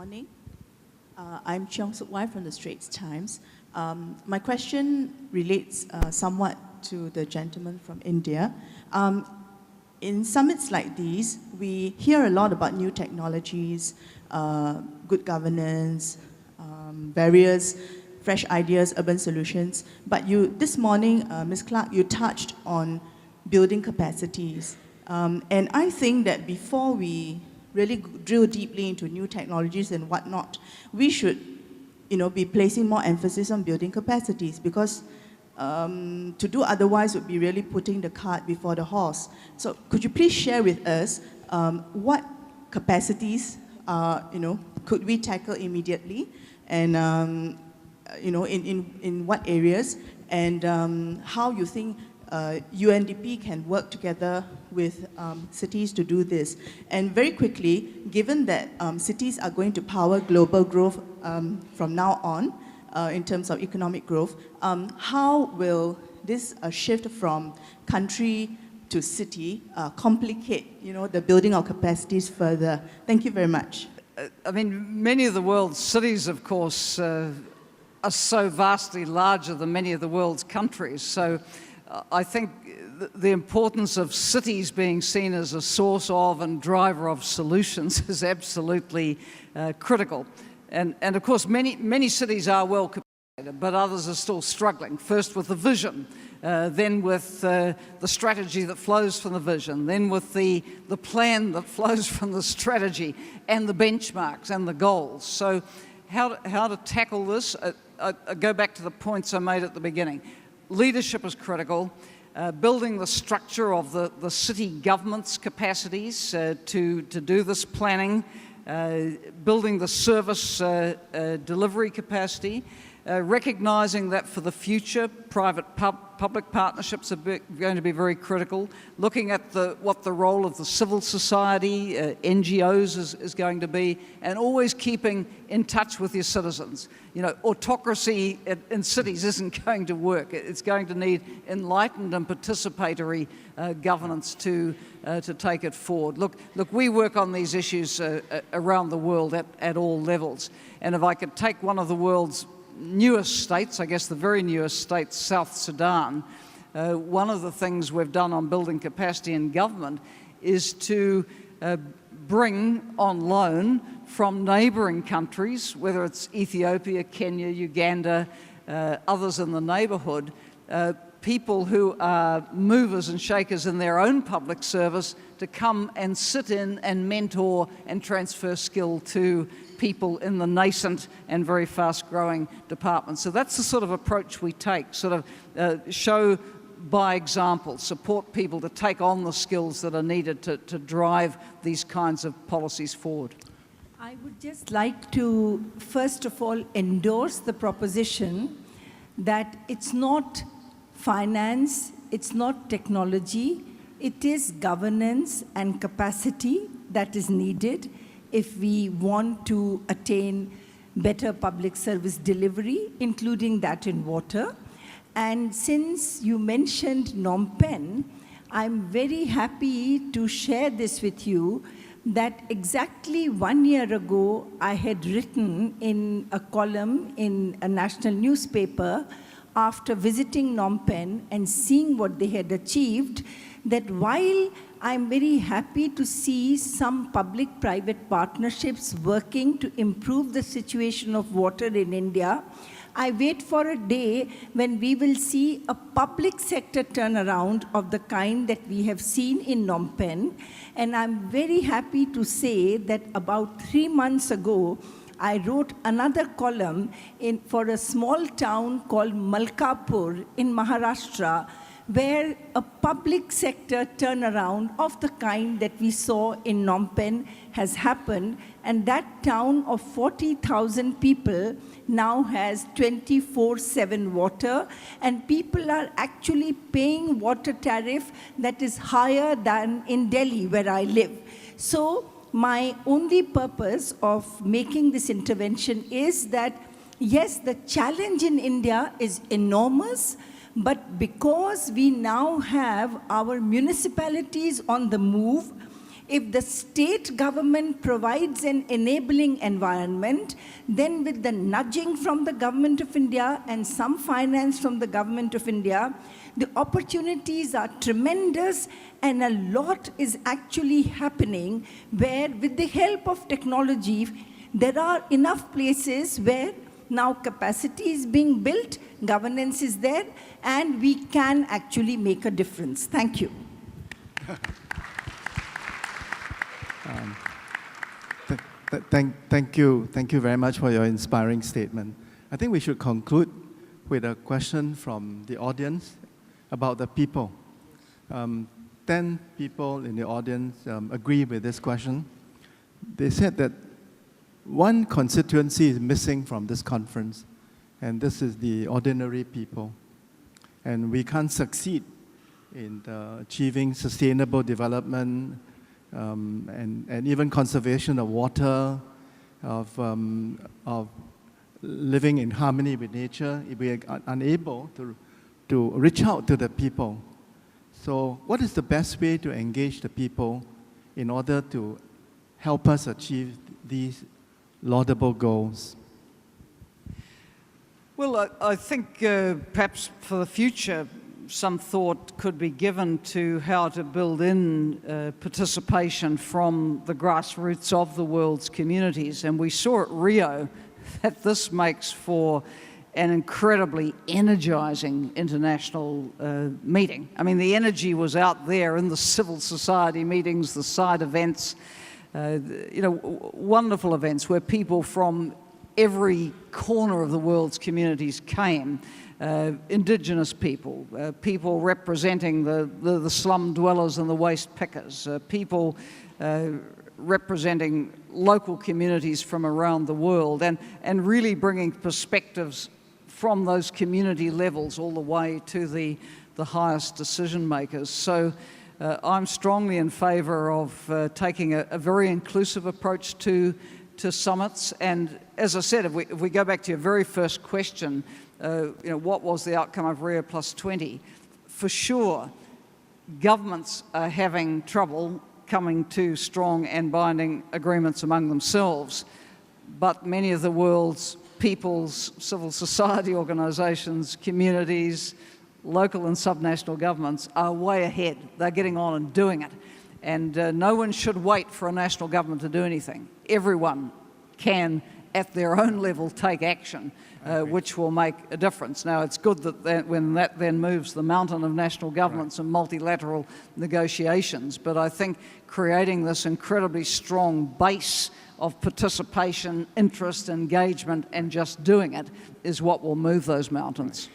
morning. I'm Cheong Suk Wai from the Straits Times. My question relates somewhat to the gentleman from India. In summits like these, we hear a lot about new technologies, good governance, various fresh ideas, urban solutions. But this morning, Ms. Clark, you touched on building capacities. And I think that before we really drill deeply into new technologies and whatnot, we should be placing more emphasis on building capacities, because to do otherwise would be really putting the cart before the horse. So could you please share with us what capacities could we tackle immediately, and in what areas, and how you think UNDP can work together with cities to do this. And very quickly, given that cities are going to power global growth from now on, in terms of economic growth, how will this shift from country to city complicate the building of capacities further? Thank you very much. I mean, many of the world's cities, of course, are so vastly larger than many of the world's countries. So I think the importance of cities being seen as a source of and driver of solutions is absolutely critical. And of course, many cities are well capacitated, but others are still struggling. First with the vision, then with the strategy that flows from the vision, then with the plan that flows from the strategy, and the benchmarks and the goals. So how to tackle this? I go back to the points I made at the beginning. Leadership is critical. Building the structure of the city government's capacities to do this planning, building the service delivery capacity, recognising that for the future, private-public partnerships are going to be very critical, looking at what the role of the civil society, NGOs is going to be, and always keeping in touch with your citizens. Autocracy in cities isn't going to work. It's going to need enlightened and participatory governance to take it forward. Look, we work on these issues around the world at all levels. And if I could take one of the world's newest states, I guess the very newest state, South Sudan, one of the things we've done on building capacity in government is to bring on loan from neighbouring countries, whether it's Ethiopia, Kenya, Uganda, others in the neighbourhood, people who are movers and shakers in their own public service to come and sit in and mentor and transfer skill to people in the nascent and very fast-growing departments. So that's the sort of approach we take, sort of show by example, support people to take on the skills that are needed to drive these kinds of policies forward. I would just like to, first of all, endorse the proposition that it's not finance, it's not technology, it is governance and capacity that is needed if we want to attain better public service delivery, including that in water. And since you mentioned Phnom Penh, I'm very happy to share this with you that exactly 1 year ago, I had written in a column in a national newspaper after visiting Phnom Penh and seeing what they had achieved, that while I'm very happy to see some public-private partnerships working to improve the situation of water in India, I wait for a day when we will see a public sector turnaround of the kind that we have seen in Phnom Penh. And I'm very happy to say that about 3 months ago, I wrote another column for a small town called Malkapur in Maharashtra, where a public sector turnaround of the kind that we saw in Phnom Penh has happened, and that town of 40,000 people now has 24/7 water, and people are actually paying water tariff that is higher than in Delhi, where I live. So my only purpose of making this intervention is that, yes, the challenge in India is enormous, but because we now have our municipalities on the move, if the state government provides an enabling environment, then with the nudging from the Government of India and some finance from the Government of India, the opportunities are tremendous, and a lot is actually happening where, with the help of technology, there are enough places where now capacity is being built, governance is there, and we can actually make a difference. Thank you. Thank you very much for your inspiring statement. I think we should conclude with a question from the audience about the people. 10 people in the audience agree with this question. They said that one constituency is missing from this conference, and this is the ordinary people. And we can't succeed in achieving sustainable development and even conservation of water, of living in harmony with nature, if we are unable to reach out to the people. So what is the best way to engage the people in order to help us achieve these laudable goals? Well, I think perhaps for the future, some thought could be given to how to build in participation from the grassroots of the world's communities. And we saw at Rio that this makes for an incredibly energizing international meeting. I mean, the energy was out there in the civil society meetings, the side events, wonderful events where people from every corner of the world's communities came. Indigenous people, people representing the slum dwellers and the waste pickers, people representing local communities from around the world, and really bringing perspectives from those community levels all the way to the highest decision makers. So I'm strongly in favour of taking a very inclusive approach to summits. And as I said, if we go back to your very first question, what was the outcome of Rio +20? For sure, governments are having trouble coming to strong and binding agreements among themselves, but many of the world's peoples, civil society organisations, communities, local and subnational governments are way ahead. They're getting on and doing it. And no one should wait for a national government to do anything. Everyone can, at their own level, take action, which will make a difference. Now, it's good that when that then moves the mountain of national governments and multilateral negotiations, but I think creating this incredibly strong base of participation, interest, engagement, and just doing it is what will move those mountains.